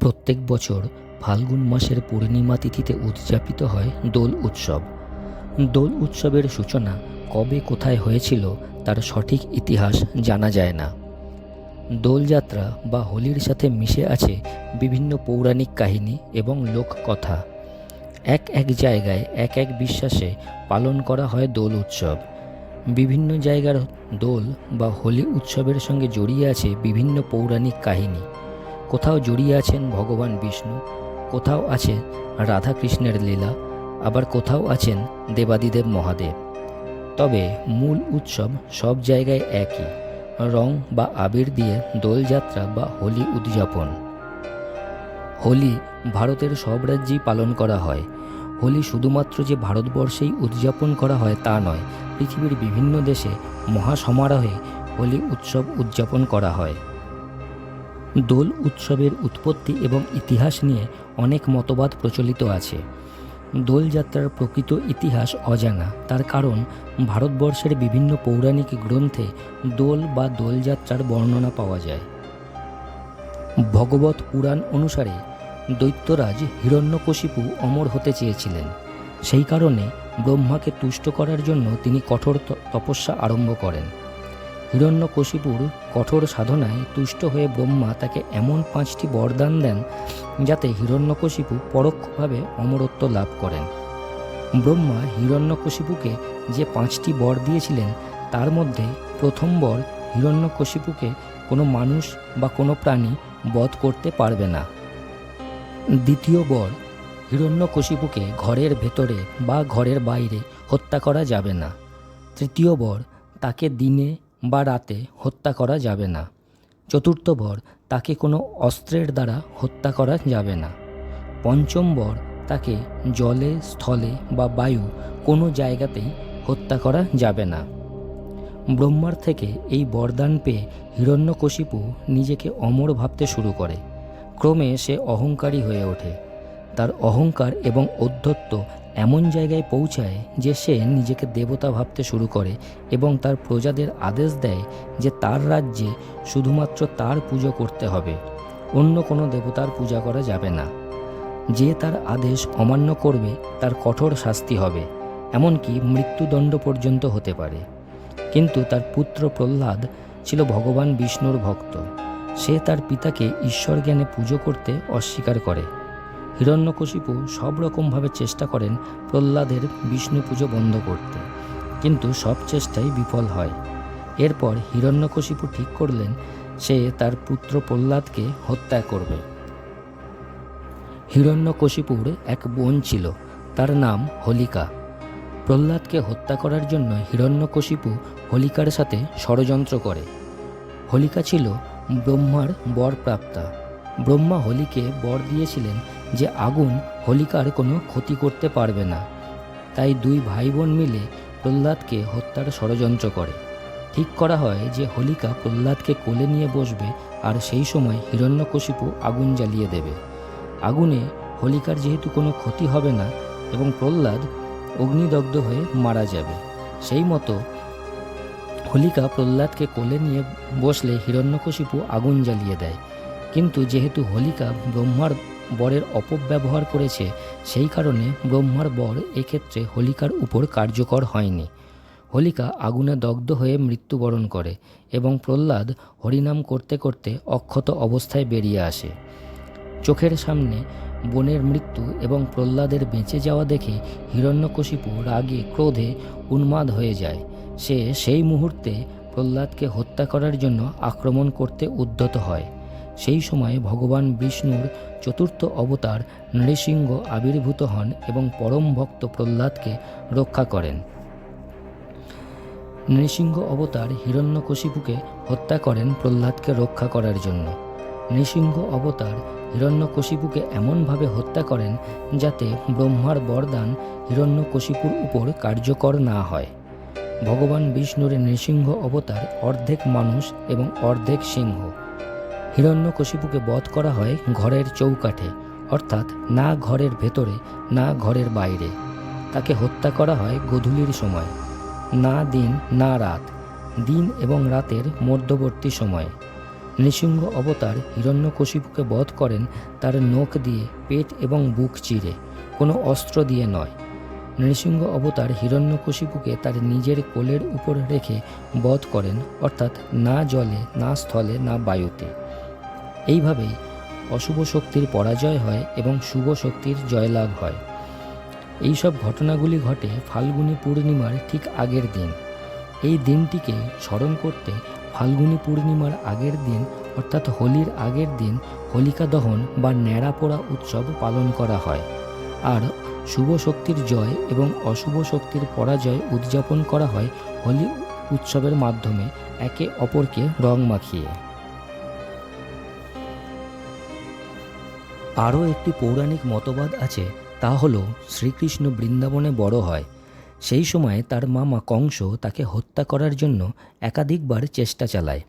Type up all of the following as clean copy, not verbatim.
প্রত্যেক বছর ফাল্গুন মাসের পূর্ণিমা তিথিতে উদযাপিত হয় দোল উৎসব। দোল উৎসবের সূচনা কবে কোথায় হয়েছিল তার সঠিক ইতিহাস জানা যায় না। দোলযাত্রা বা হোলির সাথে মিশে আছে বিভিন্ন পৌরাণিক কাহিনী এবং লোককথা। এক এক জায়গায় এক এক বিশ্বাসে পালন করা হয় দোল উৎসব। বিভিন্ন জায়গার দোল বা হোলি উৎসবের সঙ্গে জড়িয়ে আছে বিভিন্ন পৌরাণিক কাহিনী। কোথাও জড়িয়ে আছেন ভগবান বিষ্ণু, কোথাও আছে রাধাকৃষ্ণের লীলা, আবার কোথাও আছেন দেবাদিদেব মহাদেব। তবে মূল উৎসব সব জায়গায় একই, রং বা আবির দিয়ে দোলযাত্রা বা হোলি উদযাপন। হোলি ভারতের সব রাজ্যেই পালন করা হয়। হোলি শুধুমাত্র যে ভারতবর্ষেই উদযাপন করা হয় তা নয়, পৃথিবীর বিভিন্ন দেশে মহাসমারোহে হোলি উৎসব উদযাপন করা হয়। দোল উৎসবের উৎপত্তি এবং ইতিহাস নিয়ে অনেক মতবাদ প্রচলিত আছে। দোলযাত্রার প্রকৃত ইতিহাস অজানা, তার কারণ ভারতবর্ষের বিভিন্ন পৌরাণিক গ্রন্থে দোল বা দোলযাত্রার বর্ণনা পাওয়া যায়। ভগবত পুরাণ অনুসারে দৈত্যরাজ হিরণ্যকশিপু অমর হতে চেয়েছিলেন। সেই কারণে ব্রহ্মাকে তুষ্ট করার জন্য তিনি কঠোর তপস্যা আরম্ভ করেন। হিরণ্যকশিপুর কঠোর সাধনায় তুষ্ট হয়ে ব্রহ্মা তাকে এমন 5টি বরদান দেন যাতে হিরণ্যকশিপু পরোক্ষভাবে অমরত্ব লাভ করেন। ব্রহ্মা হিরণ্যকশিপুকে যে 5টি বর দিয়েছিলেন তার মধ্যে প্রথম বর, হিরণ্যকশিপুকে কোনো মানুষ বা কোনো প্রাণী বধ করতে পারবে না। দ্বিতীয় বর, হিরণ্যকশিপুকে ঘরের ভেতরে বা ঘরের বাইরে হত্যা করা যাবে না। তৃতীয় বর, তাকে দিনে বা রাতে হত্যা করা যাবে না। চতুর্থ বর, তাকে কোনো অস্ত্রের দ্বারা হত্যা করা যাবে না। পঞ্চম বর, তাকে জলে, স্থলে বা বায়ু কোনো জায়গাতেই হত্যা করা যাবে না। ব্রহ্মার থেকে এই বরদান পেয়ে হিরণ্যকশিপু নিজেকে অমর ভাবতে শুরু করে। ক্রমে সে অহংকারী হয়ে ওঠে। তার অহংকার এবং ঔদ্ধত্য এমন জায়গায় পৌঁছায় যে সে নিজেকে দেবতা ভাবতে শুরু করে এবং তার প্রজাদের আদেশ দেয় যে তার রাজ্যে শুধুমাত্র তার পুজো করতে হবে, অন্য কোনো দেবতার পূজা করা যাবে না। যে তার আদেশ অমান্য করবে তার কঠোর শাস্তি হবে, এমনকি মৃত্যুদণ্ড পর্যন্ত হতে পারে। কিন্তু তার পুত্র প্রহ্লাদ ছিল ভগবান বিষ্ণুর ভক্ত। সে তার পিতাকে ঈশ্বর জ্ঞানে পুজো করতে অস্বীকার করে। হিরণ্যকশিপু সব রকমভাবে চেষ্টা করেন প্রহ্লাদের বিষ্ণু পুজো বন্ধ করতে, কিন্তু সব চেষ্টাই বিফল হয়। এরপর হিরণ্যকশিপু ঠিক করলেন সে তার পুত্র প্রহ্লাদকে হত্যা করবে। হিরণ্যকশিপুর এক বোন ছিল, তার নাম হোলিকা। প্রহ্লাদকে হত্যা করার জন্য হিরণ্যকশিপু হোলিকার সাথে ষড়যন্ত্র করে। হোলিকা ছিল ব্রহ্মার বরপ্রাপ্তা। ব্রহ্মা হোলিকে বর দিয়েছিলেন যে আগুন হোলিকার কোনো ক্ষতি করতে পারবে না। তাই দুই ভাই বোন মিলে প্রহ্লাদকে হত্যার ষড়যন্ত্র করে। ঠিক করা হয় যে হোলিকা প্রহ্লাদকে কোলে নিয়ে বসবে আর সেই সময় হিরণ্যকশিপু আগুন জ্বালিয়ে দেবে। আগুনে হোলিকার যেহেতু কোনো ক্ষতি হবে না এবং প্রহ্লাদ অগ্নিদগ্ধ হয়ে মারা যাবে, সেই মতো হোলিকা প্রহ্লাদকে কোলে নিয়ে বসলে হিরণ্যকশিপু আগুন জ্বালিয়ে দেয়। কিন্তু যেহেতু হোলিকা ব্রহ্মার বরের অপব্যবহার করেছে, সেই কারণে ব্রহ্মার বর এক্ষেত্রে হোলিকার উপর কার্যকর হয়নি। হোলিকা আগুনে দগ্ধ হয়ে মৃত্যুবরণ করে এবং প্রহ্লাদ হরিনাম করতে করতে অক্ষত অবস্থায় বেরিয়ে আসে। চোখের সামনে বোনের মৃত্যু এবং প্রহ্লাদের বেঁচে যাওয়া দেখে হিরণ্যকশিপু রাগে ক্রোধে উন্মাদ হয়ে যায়। সে সেই মুহূর্তে প্রহ্লাদকে হত্যা করার জন্য আক্রমণ করতে উদ্যত হয়। সেই সময় ভগবান বিষ্ণুর চতুর্থ অবতার নৃসিংহ আবির্ভূত হন এবং পরম ভক্ত প্রহ্লাদকে রক্ষা করেন। নৃসিংহ অবতার হিরণ্যকশিপুকে হত্যা করেন প্রহ্লাদকে রক্ষা করার জন্য। নৃসিংহ অবতার হিরণ্যকশিপুকে এমনভাবে হত্যা করেন যাতে ব্রহ্মার বরদান হিরণ্যকশিপুর উপর কার্যকর না হয়। ভগবান বিষ্ণুর নৃসিংহ অবতার অর্ধেক মানুষ এবং অর্ধেক সিংহ। হিরণ্যকশিপুকে বধ করা হয় ঘরের চৌকাঠে, অর্থাৎ না ঘরের ভেতরে না ঘরের বাইরে। তাকে হত্যা করা হয় গোধূলির সময়, না দিন না রাত, দিন এবং রাতের মধ্যবর্তী সময়ে। নৃসিংহ অবতার হিরণ্যকশিপুকে বধ করেন তার নখ দিয়ে, পেট এবং বুক চিরে, কোনো অস্ত্র দিয়ে নয়। নৃসিংহ অবতার হিরণ্যকশিপুকে তার নিজের কোলের উপর রেখে বধ করেন, অর্থাৎ না জলে, না স্থলে, না বায়ুতে। এইভাবেই অশুভ শক্তির পরাজয় হয় এবং শুভ শক্তির জয়লাভ হয়। এইসব ঘটনাগুলি ঘটে ফাল্গুনী পূর্ণিমার ঠিক আগের দিন। এই দিনটিকে স্মরণ করতে ফাল্গুনী পূর্ণিমার আগের দিন, অর্থাৎ হোলির আগের দিন, হোলিকা দহন বা ন্যাড়া পোড়া উৎসব পালন করা হয়। আর শুভ শক্তির জয় এবং অশুভ শক্তির পরাজয় উদযাপন করা হয় হোলি উৎসবের মাধ্যমে, একে অপরকে রং মাখিয়ে। আরও একটি পৌরাণিক মতবাদ আছে, তা হলো শ্রীকৃষ্ণ বৃন্দাবনে বড় হয়। সেই সময় তার মামা কংস তাকে হত্যা করার জন্য একাধিকবার চেষ্টা চালায়।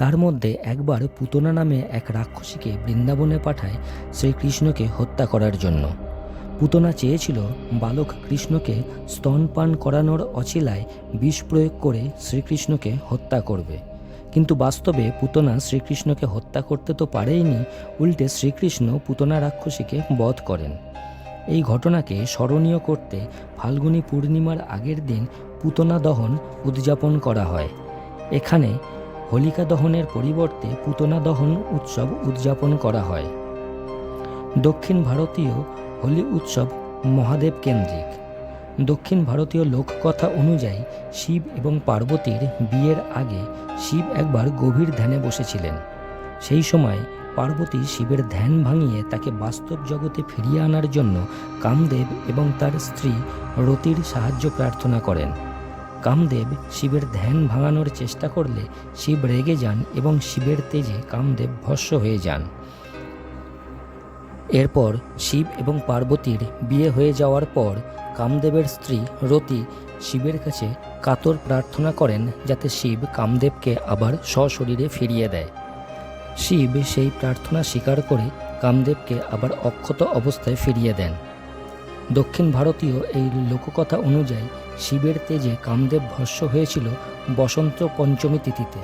তার মধ্যে একবার পুতনা নামে এক রাক্ষসীকে বৃন্দাবনে পাঠায় শ্রীকৃষ্ণকে হত্যা করার জন্য। পুতনা চেয়েছিল বালক কৃষ্ণকে স্তনপান করানোর অছিলায় বিষ প্রয়োগ করে শ্রীকৃষ্ণকে হত্যা করবে, কিন্তু বাস্তবে পুতনা শ্রীকৃষ্ণকে হত্যা করতে তো পারেইনি, উল্টে শ্রীকৃষ্ণ পুতনা রাক্ষসীকে বধ করেন। এই ঘটনাকে স্মরণীয় করতে ফাল্গুনী পূর্ণিমার আগের দিন পুতনা দহন উদযাপন করা হয়। এখানে হোলিকা দহনের পরিবর্তে পুতনা দহন উৎসব উদযাপন করা হয়। দক্ষিণ ভারতীয় হোলি উৎসব মহাদেব কেন্দ্রিক। দক্ষিণ ভারতীয় লোককথা অনুযায়ী শিব এবং পার্বতীর বিয়ের আগে শিব একবার গভীর ধ্যানে বসেছিলেন। সেই সময় পার্বতী শিবের ধ্যান ভাঙিয়ে তাকে বাস্তব জগতে ফিরিয়ে আনার জন্য কামদেব এবং তার স্ত্রী রতির সাহায্য প্রার্থনা করেন। কামদেব শিবের ধ্যান ভাঙানোর চেষ্টা করলে শিব রেগে যান এবং শিবের তেজে কামদেব ভস্ম হয়ে যান। এরপর শিব এবং পার্বতীর বিয়ে হয়ে যাওয়ার পর কামদেবের স্ত্রী রতি শিবের কাছে কাতর প্রার্থনা করেন যাতে শিব কামদেবকে আবার সশরীরে ফিরিয়ে দেয়। শিব সেই প্রার্থনা স্বীকার করে কামদেবকে আবার অক্ষত অবস্থায় ফিরিয়ে দেন। দক্ষিণ ভারতীয় এই লোককথা অনুযায়ী শিবের তেজে কামদেব ভস্ম হয়েছিল বসন্ত পঞ্চমী তিথিতে,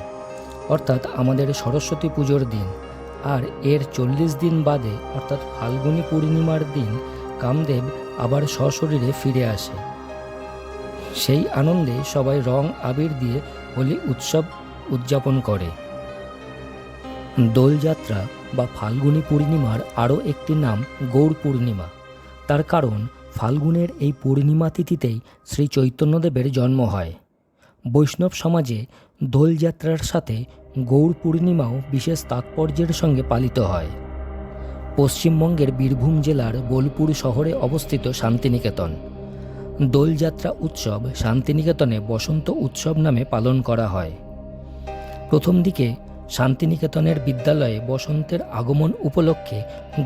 অর্থাৎ আমাদের সরস্বতী পুজোর দিন। আর এর 40 দিন বাদে, অর্থাৎ ফাল্গুনী পূর্ণিমার দিন, কামদেব আবার সশরীরে ফিরে আসে। সেই আনন্দে সবাই রং আবির দিয়ে হোলি উৎসব উদযাপন করে। দোলযাত্রা বা ফাল্গুনী পূর্ণিমার আরও একটি নাম গৌর পূর্ণিমা। তার কারণ ফাল্গুনের এই পূর্ণিমা তিথিতেই শ্রী চৈতন্যদেবের জন্ম হয়। বৈষ্ণব সমাজে দোলযাত্রার সাথে গৌর পূর্ণিমাও বিশেষ তাৎপর্যের সঙ্গে পালিত হয়। পশ্চিমবঙ্গের বীরভূম জেলার বোলপুর শহরে অবস্থিত শান্তিনিকেতন। দোলযাত্রা উৎসব শান্তিনিকেতনে বসন্ত উৎসব নামে পালন করা হয়। প্রথম দিকে শান্তিনিকেতনের বিদ্যালয়ে বসন্তের আগমন উপলক্ষে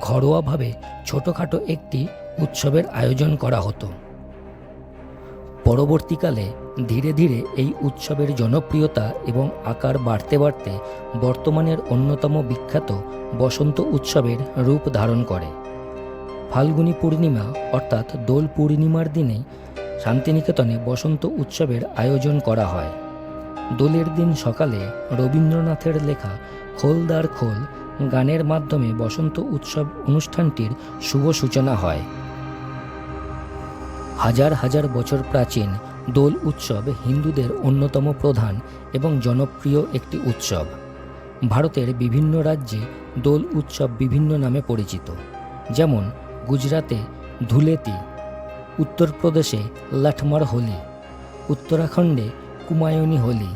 ঘরোয়াভাবে ছোটোখাটো একটি উৎসবের আয়োজন করা হতো। পরবর্তীকালে ধীরে ধীরে এই উৎসবের জনপ্রিয়তা এবং আকার বাড়তে বাড়তে বর্তমানের অন্যতম বিখ্যাত বসন্ত উৎসবের রূপ ধারণ করে। ফাল্গুনী পূর্ণিমা অর্থাৎ দোল পূর্ণিমার দিনেই শান্তিনিকেতনে বসন্ত উৎসবের আয়োজন করা হয়। দোলের দিন সকালে রবীন্দ্রনাথের লেখা খোলদার খোল গানের মাধ্যমে বসন্ত উৎসব অনুষ্ঠানটির শুভ সূচনা হয়। হাজার হাজার বছর প্রাচীন দোল উৎসব হিন্দুদের অন্যতম প্রধান এবং জনপ্রিয় একটি উৎসব। ভারতের বিভিন্ন রাজ্যে দোল উৎসব বিভিন্ন নামে পরিচিত, যেমন গুজরাতে ধুলেতি, উত্তরপ্রদেশে লাঠমার হোলি, উত্তরাখণ্ডে কুমায়ুনী হোলি,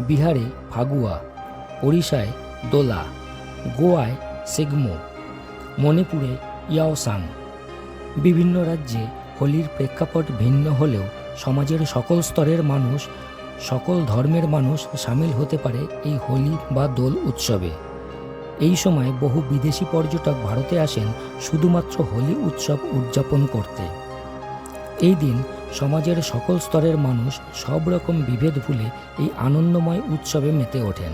বিহারে ফাগুয়া, ওড়িশায় দোলা, গোয়ায় সেগমো, মণিপুরে ইয়াওসাং। বিভিন্ন রাজ্যে হোলির প্রেক্ষাপট ভিন্ন হলেও সমাজের সকল স্তরের মানুষ, সকল ধর্মের মানুষ সামিল হতে পারে এই হোলি বা দোল উৎসবে। এই সময় বহু বিদেশি পর্যটক ভারতে আসেন শুধুমাত্র হোলি উৎসব উদযাপন করতে। এই দিন সমাজের সকল স্তরের মানুষ সব রকম বিভেদ ভুলে এই আনন্দময় উৎসবে মেতে ওঠেন।